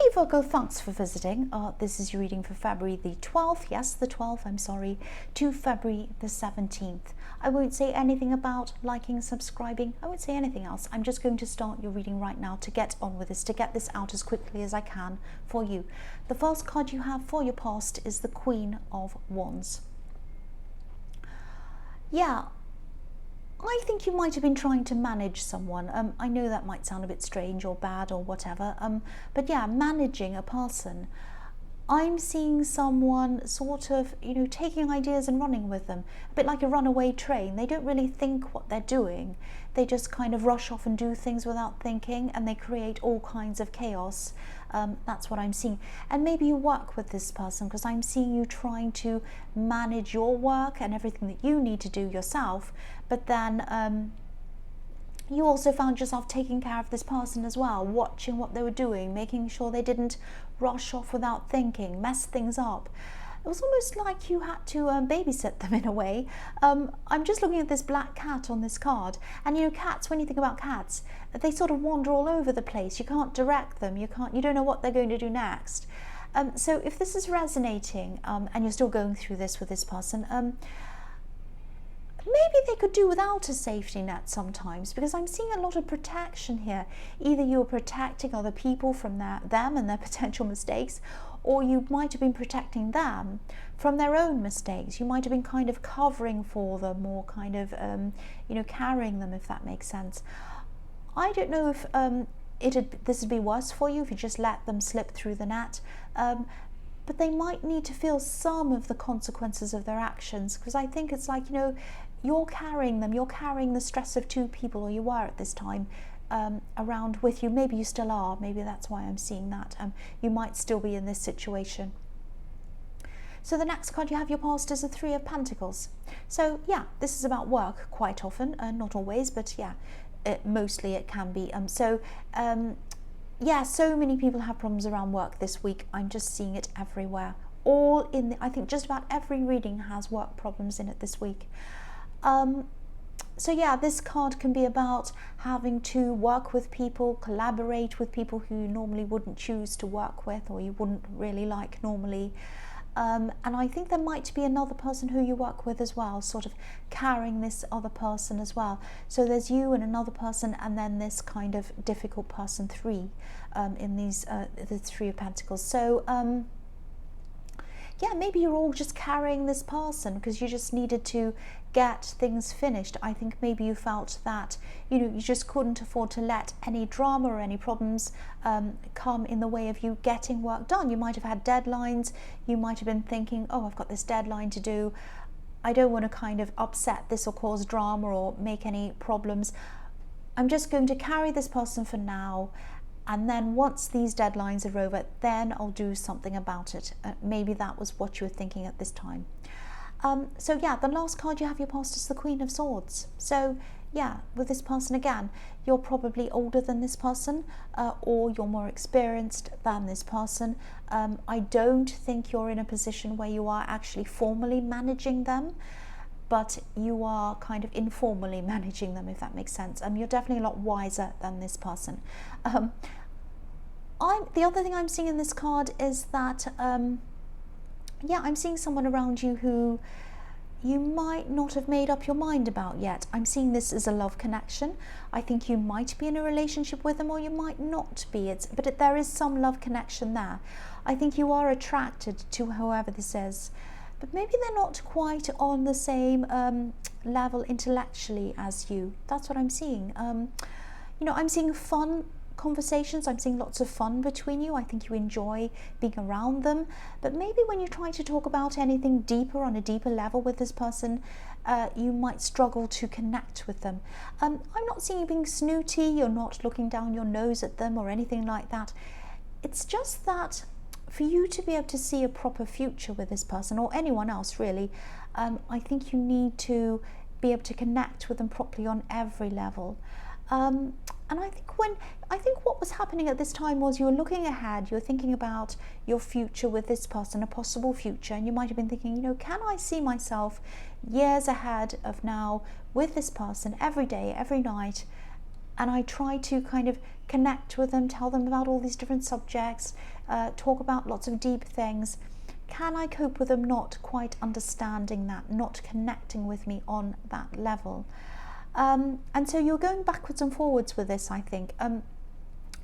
Hey Virgo, thanks for visiting. This is your reading for February the 12th, yes, the 12th, I'm sorry, to February the 17th. I won't say anything about liking, subscribing, I won't say anything else. I'm just going to start your reading right now to get on with this, to get this out as quickly as I can for you. The first card you have for your past is the Queen of Wands. Yeah, I think you might have been trying to manage someone. I know that might sound a bit strange or bad or whatever, but yeah, managing a person. I'm seeing someone sort of, taking ideas and running with them, a bit like a runaway train. They don't really think what they're doing. They just kind of rush off and do things without thinking, and they create all kinds of chaos. That's what I'm seeing. And maybe you work with this person, because I'm seeing you trying to manage your work and everything that you need to do yourself, but then you also found yourself taking care of this person as well, watching what they were doing, making sure they didn't rush off without thinking, mess things up. It was almost like you had to babysit them in a way. I'm just looking at this black cat on this card, and cats, when you think about cats, they sort of wander all over the place. You can't direct them, you don't know what they're going to do next. So if this is resonating, and you're still going through this with this person, maybe they could do without a safety net sometimes, because I'm seeing a lot of protection here. Either you're protecting other people from them and their potential mistakes, or you might have been protecting them from their own mistakes. You might have been kind of covering for them, or kind of carrying them, if that makes sense. I don't know if this would be worse for you if you just let them slip through the net. But they might need to feel some of the consequences of their actions, because I think it's like, you're carrying them, you're carrying the stress of two people, or you were at this time, around with you. Maybe you still are, maybe that's why I'm seeing that. You might still be in this situation. So the next card you have your past is the Three of Pentacles. So yeah, this is about work quite often, not always, but yeah, mostly it can be. Yeah, so many people have problems around work this week. I'm just seeing it everywhere. I think just about every reading has work problems in it this week. So yeah, this card can be about having to work with people, collaborate with people who you normally wouldn't choose to work with, or you wouldn't really like normally. And I think there might be another person who you work with as well, sort of carrying this other person as well. So there's you and another person, and then this kind of difficult person three in these the Three of Pentacles. So yeah, maybe you're all just carrying this person because you just needed to get things finished. I think maybe you felt that you just couldn't afford to let any drama or any problems come in the way of you getting work done. You might have had deadlines. You might have been thinking, oh, I've got this deadline to do. I don't want to kind of upset this or cause drama or make any problems. I'm just going to carry this person for now. And then once these deadlines are over, then I'll do something about it. Maybe that was what you were thinking at this time. So yeah, the last card you have your past is the Queen of Swords. So yeah, with this person again, you're probably older than this person, or you're more experienced than this person. I don't think you're in a position where you are actually formally managing them, but you are kind of informally managing them, if that makes sense. You're definitely a lot wiser than this person. The other thing I'm seeing in this card is that, yeah, I'm seeing someone around you who you might not have made up your mind about yet. I'm seeing this as a love connection. I think you might be in a relationship with them, or you might not be. But there is some love connection there. I think you are attracted to whoever this is, but maybe they're not quite on the same level intellectually as you. That's what I'm seeing. I'm seeing fun conversations. I'm seeing lots of fun between you. I think you enjoy being around them, but maybe when you try to talk about anything deeper, on a deeper level with this person, you might struggle to connect with them. I'm not seeing you being snooty. You're not looking down your nose at them or anything like that. It's just that for you to be able to see a proper future with this person, or anyone else really, I think you need to be able to connect with them properly on every level. And I think what was happening at this time was you were looking ahead, you were thinking about your future with this person, a possible future, and you might have been thinking, can I see myself years ahead of now with this person every day, every night, and I try to kind of connect with them, tell them about all these different subjects, talk about lots of deep things. Can I cope with them not quite understanding that, not connecting with me on that level? And so you're going backwards and forwards with this, I think.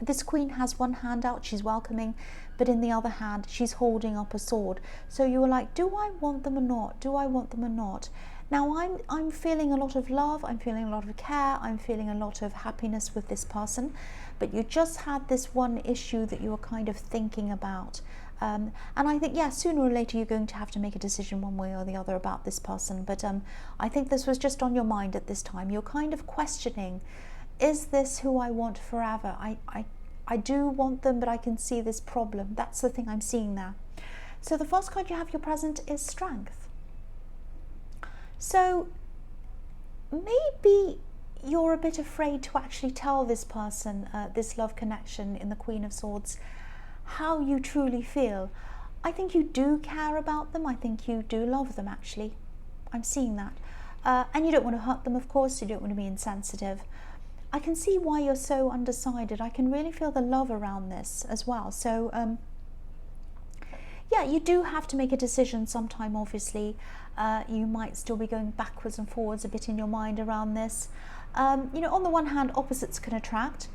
This queen has one hand out, she's welcoming, but in the other hand, she's holding up a sword. So you were like, do I want them or not? Do I want them or not? Now I'm feeling a lot of love, I'm feeling a lot of care, I'm feeling a lot of happiness with this person, but you just had this one issue that you were kind of thinking about. And I think, yeah, sooner or later you're going to have to make a decision one way or the other about this person. But I think this was just on your mind at this time. You're kind of questioning, is this who I want forever? I do want them, but I can see this problem. That's the thing I'm seeing there. So the first card you have, your present, is Strength. So maybe you're a bit afraid to actually tell this person, this love connection in the Queen of Swords, how you truly feel. I think you do care about them. I think you do love them, actually. I'm seeing that. And you don't want to hurt them, of course. You don't want to be insensitive. I can see why you're so undecided. I can really feel the love around this as well. So, yeah, you do have to make a decision sometime, obviously. You might still be going backwards and forwards a bit in your mind around this. You know, on the one hand, opposites can attract.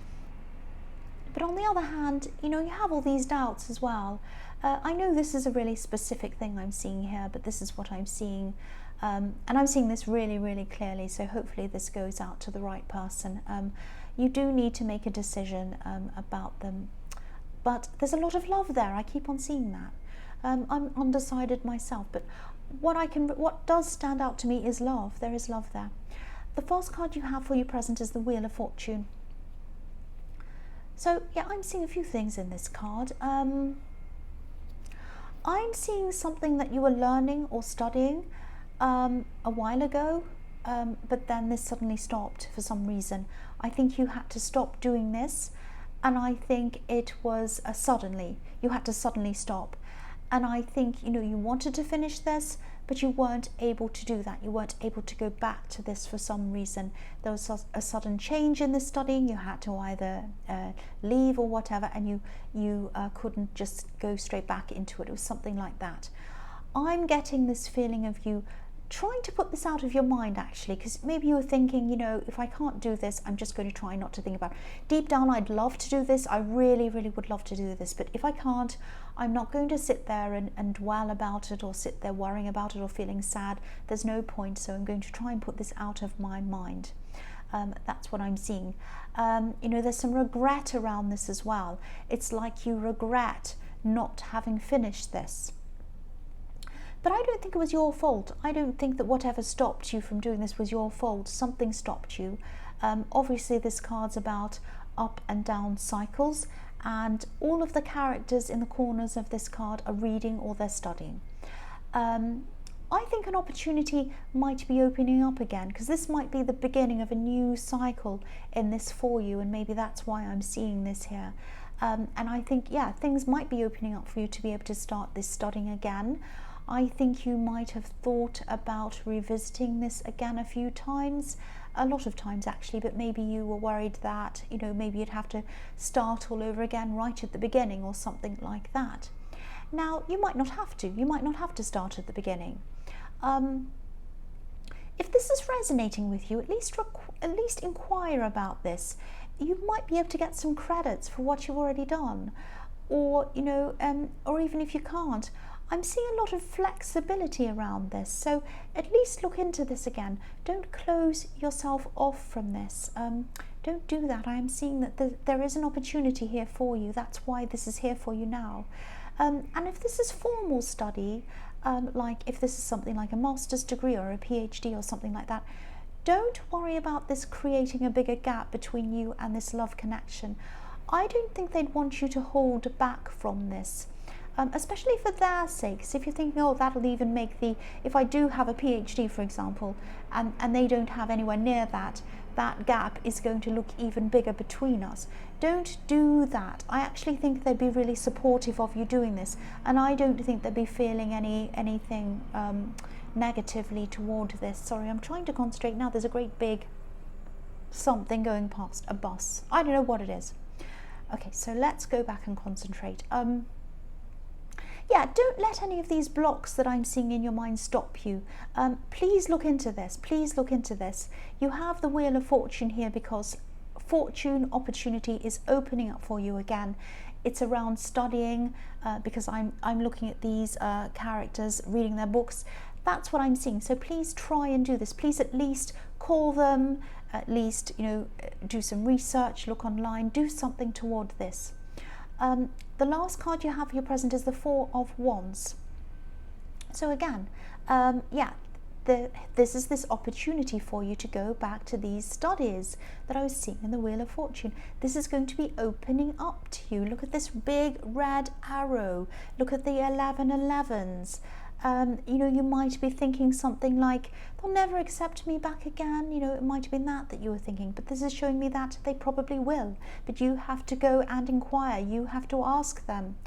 But on the other hand, you know, you have all these doubts as well. I know this is a really specific thing I'm seeing here, but this is what I'm seeing. And I'm seeing this really, really clearly, so hopefully this goes out to the right person. You do need to make a decision about them, but there's a lot of love there. I keep on seeing that. I'm undecided myself, but what does stand out to me is love. There is love there. The first card you have for your present is the Wheel of Fortune. So yeah, I'm seeing a few things in this card. I'm seeing something that you were learning or studying a while ago, but then this suddenly stopped for some reason. I think you had to stop doing this, and I think it was suddenly. You had to suddenly stop. And I think, you know, you wanted to finish this, but you weren't able to do that. You weren't able to go back to this for some reason. There was a sudden change in the studying. You had to either leave or whatever, and you couldn't just go straight back into it. It was something like that. I'm getting this feeling of you trying to put this out of your mind, actually, because maybe you were thinking, you know, if I can't do this, I'm just going to try not to think about it. Deep down, I'd love to do this. I really, really would love to do this. But if I can't, I'm not going to sit there and dwell about it, or sit there worrying about it or feeling sad. There's no point. So I'm going to try and put this out of my mind. That's what I'm seeing. You know, there's some regret around this as well. It's like you regret not having finished this. But I don't think it was your fault. I don't think that whatever stopped you from doing this was your fault. Something stopped you. Obviously, this card's about up and down cycles, and all of the characters in the corners of this card are reading or they're studying. I think an opportunity might be opening up again, because this might be the beginning of a new cycle in this for you, and maybe that's why I'm seeing this here. And I think, yeah, things might be opening up for you to be able to start this studying again. I think you might have thought about revisiting this again a few times, a lot of times actually, but maybe you were worried that, you know, maybe you'd have to start all over again right at the beginning or something like that. Now, you might not have to. You might not have to start at the beginning. If this is resonating with you, at least inquire about this. You might be able to get some credits for what you've already done, or, you know, or even if you can't, I'm seeing a lot of flexibility around this, so at least look into this again. Don't close yourself off from this. Don't do that. I am seeing that there is an opportunity here for you. That's why this is here for you now. And if this is formal study, like if this is something like a master's degree or a PhD or something like that, don't worry about this creating a bigger gap between you and this love connection. I don't think they'd want you to hold back from this. Especially for their sakes. If you're thinking, oh, that'll even make if I do have a PhD, for example, and they don't have anywhere near that gap is going to look even bigger between us. Don't do that. I actually think they'd be really supportive of you doing this, and I don't think they'd be feeling anything negatively toward this. Sorry, I'm trying to concentrate now. There's a great big something going past, a bus. I don't know what it is. Okay, so let's go back and concentrate. Yeah, don't let any of these blocks that I'm seeing in your mind stop you. Please look into this. Please look into this. You have the Wheel of Fortune here because fortune, opportunity is opening up for you again. It's around studying because I'm looking at these characters, reading their books. That's what I'm seeing. So please try and do this. Please at least call them, at least, you know, do some research, look online, do something toward this. The last card you have for your present is the Four of Wands. So again, yeah, this is this opportunity for you to go back to these studies that I was seeing in the Wheel of Fortune. This is going to be opening up to you. Look at this big red arrow. Look at the 1111s. You know, you might be thinking something like, they'll never accept me back again. You know, it might have been that you were thinking, but this is showing me that they probably will. But you have to go and inquire. You have to ask them.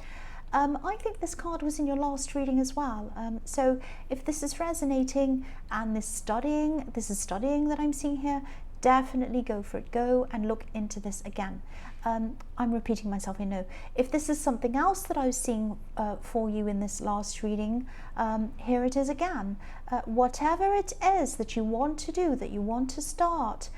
I think this card was in your last reading as well. So if this is resonating and this is studying that I'm seeing here, definitely go for it. Go and look into this again. I'm repeating myself, I know. If this is something else that I was seeing for you in this last reading, here it is again. Whatever it is that you want to do, that you want to start.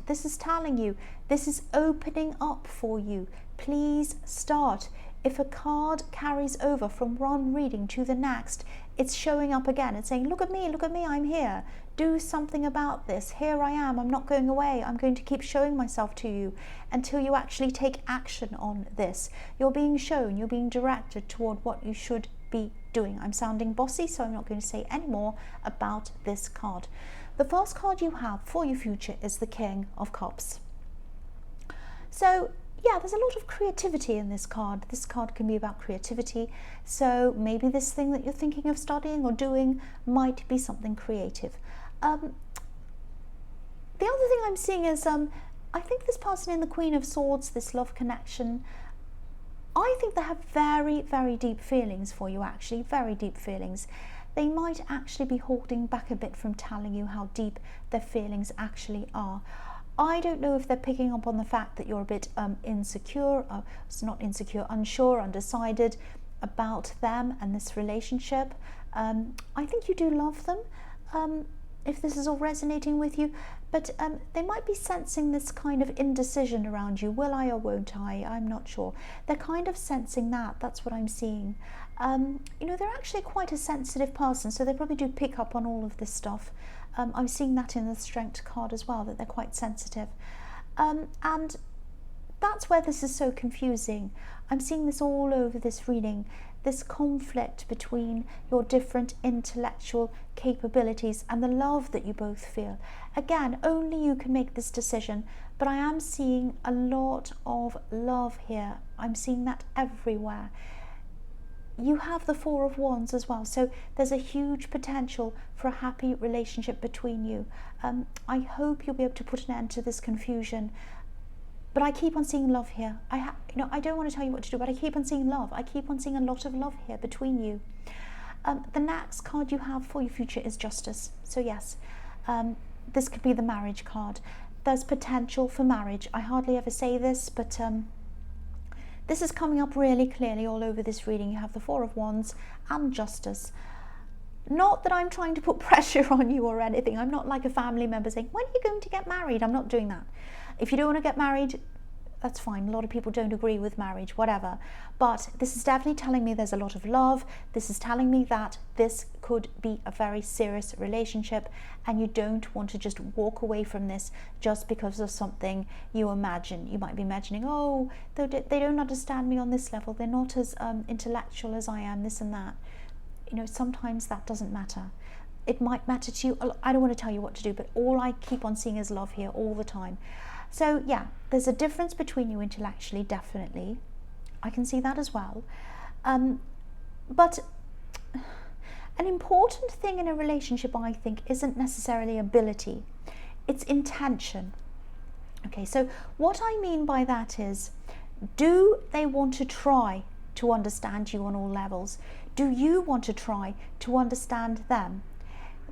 This is telling you, this is opening up for you. Please start. If a card carries over from one reading to the next, it's showing up again. It's saying, look at me, I'm here. Do something about this. Here I am. I'm not going away. I'm going to keep showing myself to you until you actually take action on this. You're being shown, you're being directed toward what you should be doing. I'm sounding bossy, so I'm not going to say any more about this card. The first card you have for your future is the King of Cups. So, yeah, there's a lot of creativity in this card. This card can be about creativity. So maybe this thing that you're thinking of studying or doing might be something creative. The other thing I'm seeing is, I think this person in the Queen of Swords, this love connection, I think they have very, very deep feelings for you, actually, very deep feelings. They might actually be holding back a bit from telling you how deep their feelings actually are. I don't know if they're picking up on the fact that you're a bit insecure, it's not insecure, unsure, undecided about them and this relationship. I think you do love them, if this is all resonating with you, but they might be sensing this kind of indecision around you. Will I or won't I? I'm not sure. They're kind of sensing that. That's what I'm seeing. You know, they're actually quite a sensitive person, so they probably do pick up on all of this stuff. I'm seeing that in the Strength card as well, that they're quite sensitive. And that's where this is so confusing. I'm seeing this all over this reading, this conflict between your different intellectual capabilities and the love that you both feel. Again, only you can make this decision, but I am seeing a lot of love here. I'm seeing that everywhere. You have the Four of Wands as well, so there's a huge potential for a happy relationship between you. I hope you'll be able to put an end to this confusion, but I keep on seeing love here. You know, I don't want to tell you what to do, but I keep on seeing love. I keep on seeing a lot of love here between you. The next card you have for your future is Justice. So yes, this could be the marriage card. There's potential for marriage. I hardly ever say this, but this is coming up really clearly all over this reading. You have the Four of Wands and Justice. Not that I'm trying to put pressure on you or anything. I'm not like a family member saying, when are you going to get married? I'm not doing that. If you don't want to get married, that's fine. A lot of people don't agree with marriage, whatever. But this is definitely telling me there's a lot of love. This is telling me that this could be a very serious relationship and you don't want to just walk away from this just because of something you imagine. You might be imagining, oh, they don't understand me on this level. They're not as intellectual as I am, this and that. You know, sometimes that doesn't matter. It might matter to you. I don't want to tell you what to do, but all I keep on seeing is love here all the time. So yeah, there's a difference between you intellectually, definitely. I can see that as well. But an important thing in a relationship, I think, isn't necessarily ability. It's intention. Okay, so what I mean by that is, do they want to try to understand you on all levels? Do you want to try to understand them?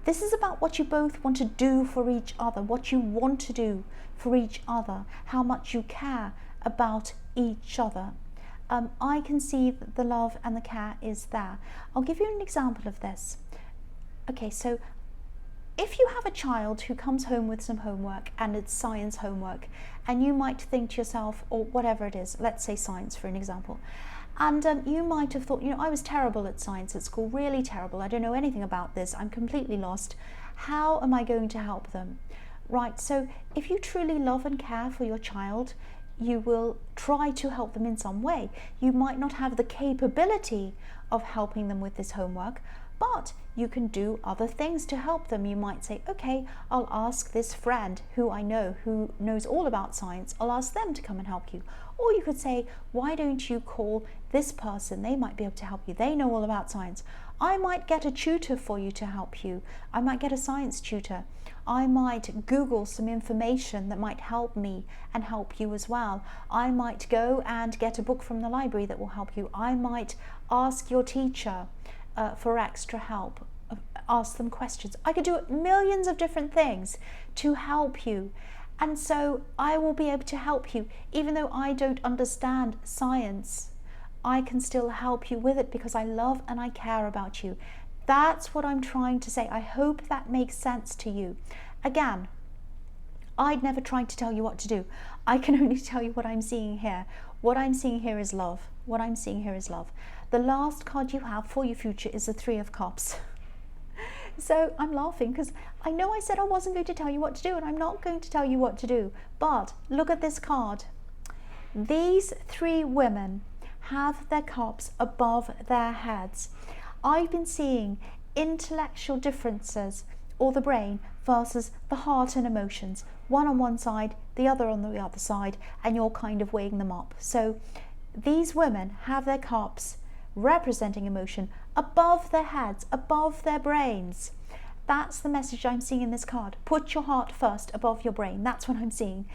This is about what you both want to do for each other, what you want to do for each other, how much you care about each other. I can see that the love and the care is there. I'll give you an example of this. Okay, so if you have a child who comes home with some homework and it's science homework, and you might think to yourself, or whatever it is, let's say science for an example, and you might have thought, I was terrible at science at school, really terrible. I don't know anything about this. I'm completely lost. How am I going to help them? Right, so if you truly love and care for your child, you will try to help them in some way. You might not have the capability of helping them with this homework, but you can do other things to help them. You might say, okay, I'll ask this friend who I know, who knows all about science, I'll ask them to come and help you. Or you could say, why don't you call this person? They might be able to help you. They know all about science. I might get a tutor for you to help you. I might get a science tutor. I might Google some information that might help me and help you as well. I might go and get a book from the library that will help you. I might ask your teacher for extra help, ask them questions. I could do millions of different things to help you. And so I will be able to help you. Even though I don't understand science, I can still help you with it because I love and I care about you. That's what I'm trying to say. I hope that makes sense to you. Again, I'd never tried to tell you what to do. I can only tell you what I'm seeing here. What I'm seeing here is love. What I'm seeing here is love. The last card you have for your future is the Three of Cups. So I'm laughing because I know I said I wasn't going to tell you what to do, and I'm not going to tell you what to do. But look at this card. These three women have their cups above their heads. I've been seeing intellectual differences, or the brain, versus the heart and emotions. One on one side, the other on the other side, and you're kind of weighing them up. So these women have their cups representing emotion above their heads, above their brains. That's the message I'm seeing in this card. Put your heart first above your brain. That's what I'm seeing.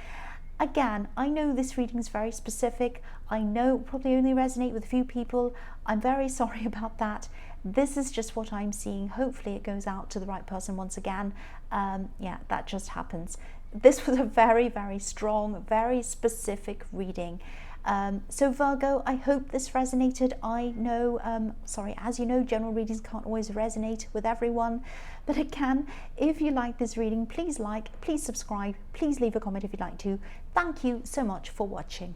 Again, I know this reading is very specific. I know it will probably only resonate with a few people. I'm very sorry about that. This is just what I'm seeing. Hopefully it goes out to the right person once again. Yeah, that just happens. This was a very, very strong, very specific reading. So Virgo, I hope this resonated. I know, as you know, general readings can't always resonate with everyone, but it can. If you like this reading, please like, please subscribe, please leave a comment if you'd like to. Thank you so much for watching.